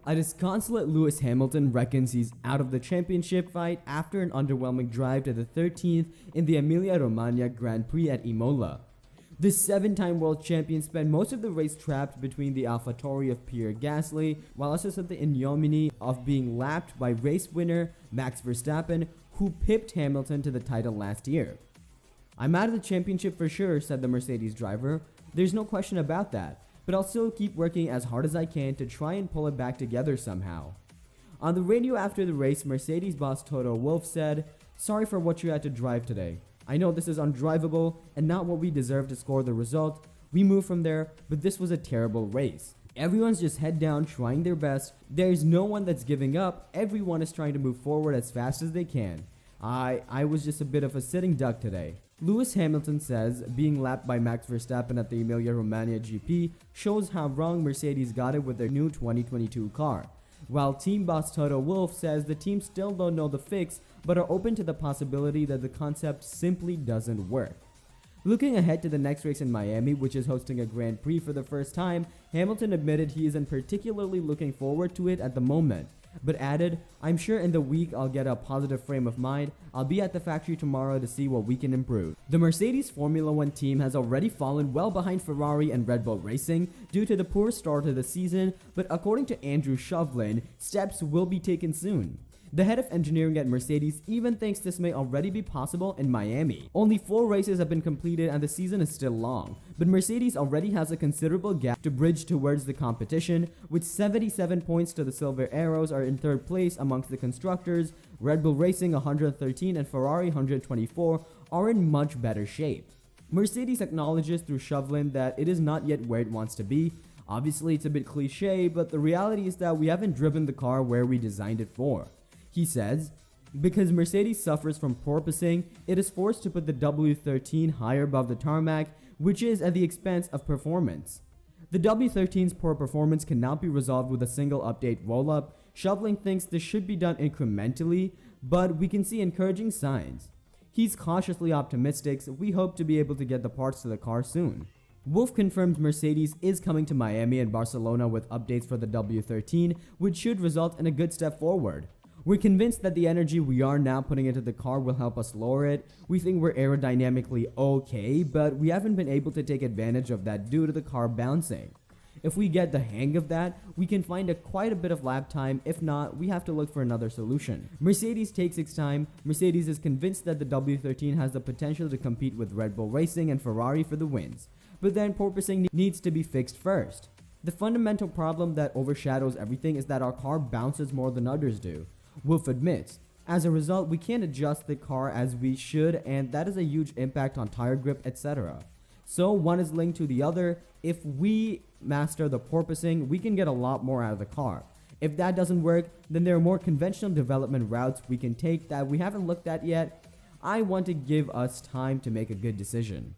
A disconsolate Lewis Hamilton reckons he's out of the championship fight after an underwhelming drive to the 13th in the Emilia Romagna Grand Prix at Imola. The 7-time world champion spent most of the race trapped between the AlphaTauri of Pierre Gasly, while also suffered the ignominy of being lapped by race winner Max Verstappen, who pipped Hamilton to the title last year. "I'm out of the championship for sure," said the Mercedes driver. "There's no question about that, but I'll still keep working as hard as I can to try and pull it back together somehow." On the radio after the race, Mercedes boss Toto Wolff said, "Sorry for what you had to drive today. I know this is undrivable and not what we deserve to score the result. We moved from there, but this was a terrible race. Everyone's just head down trying their best. There's no one that's giving up. Everyone is trying to move forward as fast as they can. I was just a bit of a sitting duck today." Lewis Hamilton says being lapped by Max Verstappen at the Emilia-Romagna GP shows how wrong Mercedes got it with their new 2022 car, while team boss Toto Wolff says the team still don't know the fix but are open to the possibility that the concept simply doesn't work. Looking ahead to the next race in Miami, which is hosting a Grand Prix for the first time, Hamilton admitted he isn't particularly looking forward to it at the moment, but added, "I'm sure in the week I'll get a positive frame of mind. I'll be at the factory tomorrow to see what we can improve." The Mercedes Formula One team has already fallen well behind Ferrari and Red Bull Racing due to the poor start to the season, but according to Andrew Shovlin, steps will be taken soon. The head of engineering at Mercedes even thinks this may already be possible in Miami. Only 4 races have been completed and the season is still long, but Mercedes already has a considerable gap to bridge towards the competition. With 77 points to the Silver Arrows are in 3rd place amongst the constructors. Red Bull Racing 113 and Ferrari 124 are in much better shape. Mercedes acknowledges through Shovlin that it is not yet where it wants to be. Obviously it's a bit cliche, but the reality is that we haven't driven the car where we designed it for. He says, "Because Mercedes suffers from porpoising, it is forced to put the W13 higher above the tarmac, which is at the expense of performance. The W13's poor performance cannot be resolved with a single update roll-up. Shovlin thinks this should be done incrementally, but we can see encouraging signs. He's cautiously optimistic, so we hope to be able to get the parts to the car soon." Wolff confirmed Mercedes is coming to Miami and Barcelona with updates for the W13, which should result in a good step forward. "We're convinced that the energy we are now putting into the car will help us lower it. We think we're aerodynamically okay, but we haven't been able to take advantage of that due to the car bouncing. If we get the hang of that, we can find quite a bit of lap time. If not, we have to look for another solution." Mercedes takes its time. Mercedes is convinced that the W13 has the potential to compete with Red Bull Racing and Ferrari for the wins, but then porpoising needs to be fixed first. "The fundamental problem that overshadows everything is that our car bounces more than others do," Wolff admits. "As a result, we can't adjust the car as we should, and that is a huge impact on tire grip, etc. So one is linked to the other. If we master the porpoising, we can get a lot more out of the car. If that doesn't work, then there are more conventional development routes we can take that we haven't looked at yet. I want to give us time to make a good decision."